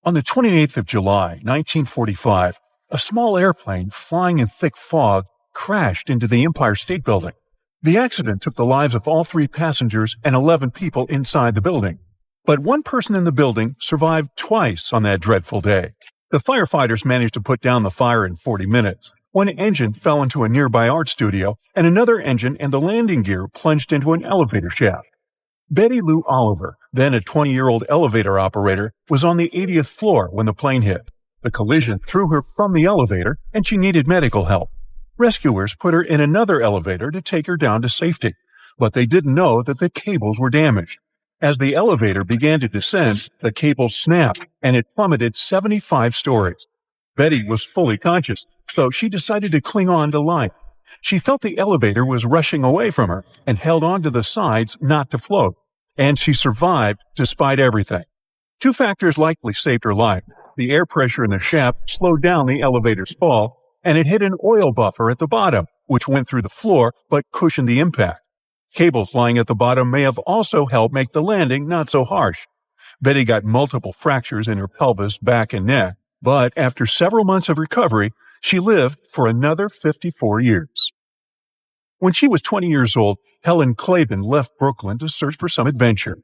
On the 28th of July, 1945, a small airplane flying in thick fog crashed into the Empire State Building. The accident took the lives of all 3 passengers and 11 people inside the building. But one person in the building survived twice on that dreadful day. The firefighters managed to put down the fire in 40 minutes. One engine fell into a nearby art studio, and another engine and the landing gear plunged into an elevator shaft. Betty Lou Oliver, then a 20-year-old elevator operator, was on the 80th floor when the plane hit. The collision threw her from the elevator, and she needed medical help. Rescuers put her in another elevator to take her down to safety, but they didn't know that the cables were damaged. As the elevator began to descend, the cables snapped, and it plummeted 75 stories. Betty was fully conscious, so she decided to cling on to life. She felt the elevator was rushing away from her and held on to the sides not to float. And she survived despite everything. 2 factors likely saved her life. The air pressure in the shaft slowed down the elevator's fall, and it hit an oil buffer at the bottom, which went through the floor but cushioned the impact. Cables lying at the bottom may have also helped make the landing not so harsh. Betty got multiple fractures in her pelvis, back, and neck, but after several months of recovery, she lived for another 54 years. When she was 20 years old, Helen Claiborne left Brooklyn to search for some adventure.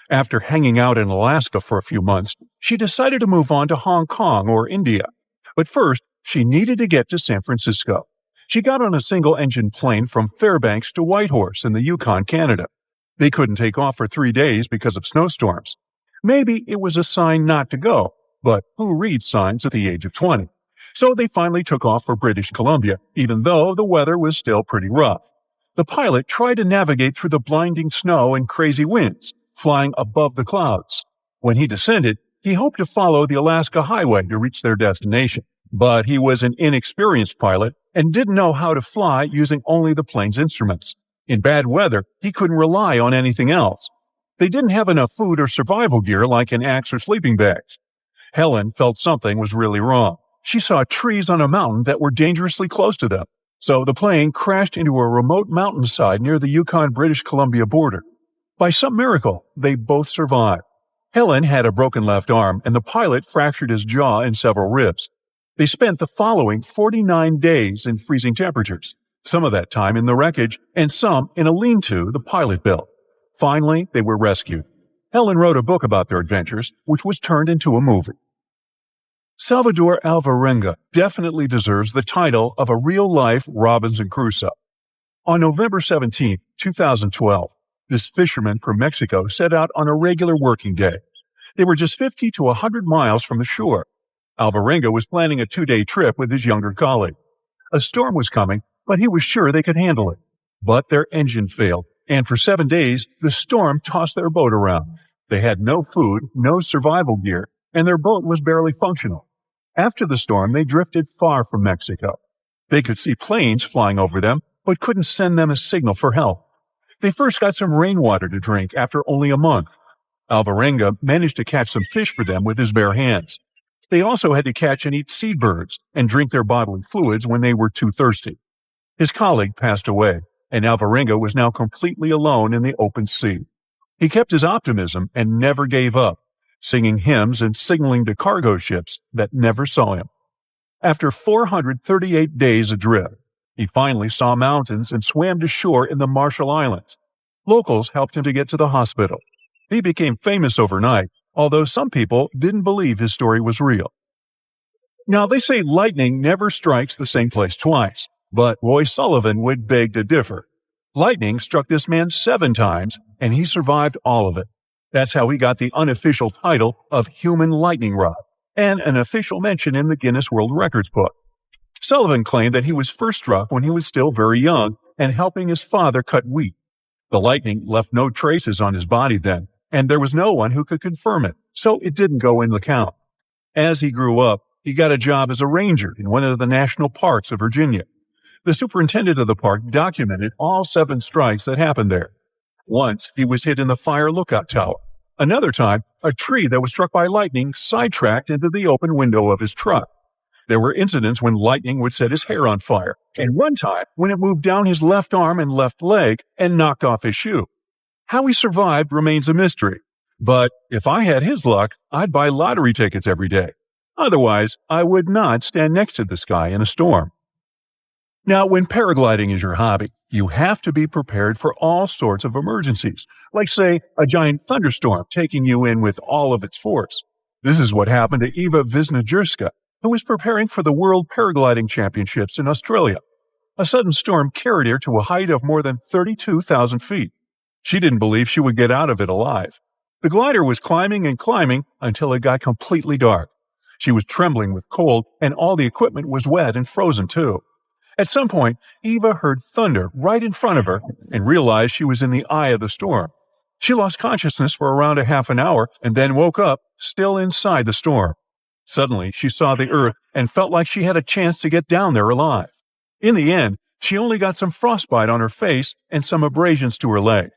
After hanging out in Alaska for a few months, she decided to move on to Hong Kong or India. But first, she needed to get to San Francisco. She got on a single-engine plane from Fairbanks to Whitehorse in the Yukon, Canada. They couldn't take off for 3 days because of snowstorms. Maybe it was a sign not to go, but who reads signs at the age of 20? So they finally took off for British Columbia, even though the weather was still pretty rough. The pilot tried to navigate through the blinding snow and crazy winds, flying above the clouds. When he descended, he hoped to follow the Alaska Highway to reach their destination. But he was an inexperienced pilot and didn't know how to fly using only the plane's instruments. In bad weather, he couldn't rely on anything else. They didn't have enough food or survival gear like an axe or sleeping bags. Helen felt something was really wrong. She saw trees on a mountain that were dangerously close to them. So the plane crashed into a remote mountainside near the Yukon-British Columbia border. By some miracle, they both survived. Helen had a broken left arm, and the pilot fractured his jaw and several ribs. They spent the following 49 days in freezing temperatures, some of that time in the wreckage, and some in a lean-to the pilot built. Finally, they were rescued. Helen wrote a book about their adventures, which was turned into a movie. Salvador Alvarenga definitely deserves the title of a real-life Robinson Crusoe. On November 17, 2012, this fisherman from Mexico set out on a regular working day. They were just 50 to 100 miles from the shore. Alvarenga was planning a 2-day trip with his younger colleague. A storm was coming, but he was sure they could handle it. But their engine failed, and for 7 days, the storm tossed their boat around. They had no food, no survival gear, and their boat was barely functional. After the storm, they drifted far from Mexico. They could see planes flying over them, but couldn't send them a signal for help. They first got some rainwater to drink after only a month. Alvarenga managed to catch some fish for them with his bare hands. They also had to catch and eat seabirds and drink their bodily fluids when they were too thirsty. His colleague passed away, and Alvarenga was now completely alone in the open sea. He kept his optimism and never gave up, singing hymns and signaling to cargo ships that never saw him. After 438 days adrift, he finally saw mountains and swam to shore in the Marshall Islands. Locals helped him to get to the hospital. He became famous overnight, although some people didn't believe his story was real. Now, they say lightning never strikes the same place twice, but Roy Sullivan would beg to differ. Lightning struck this man 7 times, and he survived all of it. That's how he got the unofficial title of Human Lightning Rod, and an official mention in the Guinness World Records book. Sullivan claimed that he was first struck when he was still very young and helping his father cut wheat. The lightning left no traces on his body then, and there was no one who could confirm it, so it didn't go in the count. As he grew up, he got a job as a ranger in one of the national parks of Virginia. The superintendent of the park documented all 7 strikes that happened there. Once, he was hit in the fire lookout tower. Another time, a tree that was struck by lightning sidetracked into the open window of his truck. There were incidents when lightning would set his hair on fire, and one time when it moved down his left arm and left leg and knocked off his shoe. How he survived remains a mystery. But if I had his luck, I'd buy lottery tickets every day. Otherwise, I would not stand next to this guy in a storm. Now, when paragliding is your hobby, you have to be prepared for all sorts of emergencies, like, say, a giant thunderstorm taking you in with all of its force. This is what happened to Eva Wisniewska, who was preparing for the World Paragliding Championships in Australia. A sudden storm carried her to a height of more than 32,000 feet. She didn't believe she would get out of it alive. The glider was climbing and climbing until it got completely dark. She was trembling with cold, and all the equipment was wet and frozen too. At some point, Eva heard thunder right in front of her and realized she was in the eye of the storm. She lost consciousness for around a half an hour and then woke up, still inside the storm. Suddenly, she saw the earth and felt like she had a chance to get down there alive. In the end, she only got some frostbite on her face and some abrasions to her leg.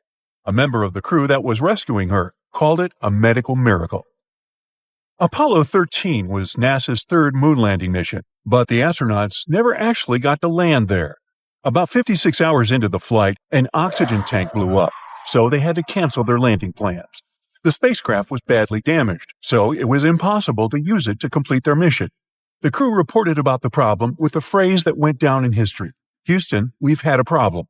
A member of the crew that was rescuing her called it a medical miracle. Apollo 13 was NASA's third moon landing mission, but the astronauts never actually got to land there. About 56 hours into the flight, an oxygen tank blew up, so they had to cancel their landing plans. The spacecraft was badly damaged, so it was impossible to use it to complete their mission. The crew reported about the problem with a phrase that went down in history: "Houston, we've had a problem."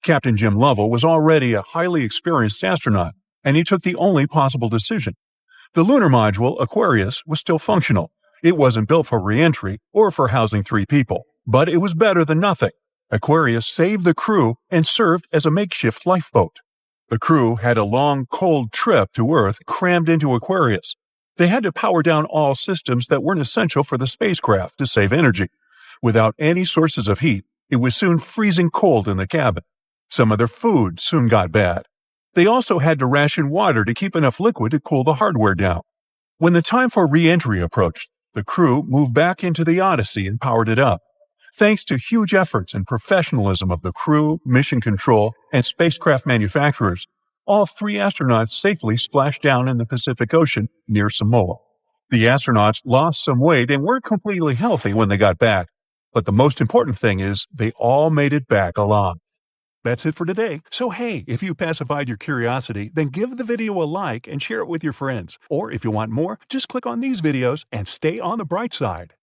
Captain Jim Lovell was already a highly experienced astronaut, and he took the only possible decision. The lunar module, Aquarius, was still functional. It wasn't built for re-entry or for housing 3 people, but it was better than nothing. Aquarius saved the crew and served as a makeshift lifeboat. The crew had a long, cold trip to Earth crammed into Aquarius. They had to power down all systems that weren't essential for the spacecraft to save energy. Without any sources of heat, it was soon freezing cold in the cabin. Some of their food soon got bad. They also had to ration water to keep enough liquid to cool the hardware down. When the time for re-entry approached, the crew moved back into the Odyssey and powered it up. Thanks to huge efforts and professionalism of the crew, mission control, and spacecraft manufacturers, all 3 astronauts safely splashed down in the Pacific Ocean near Samoa. The astronauts lost some weight and weren't completely healthy when they got back, but the most important thing is they all made it back alive. That's it for today. So hey, if you pacified your curiosity, then give the video a like and share it with your friends. Or if you want more, just click on these videos and stay on the bright side.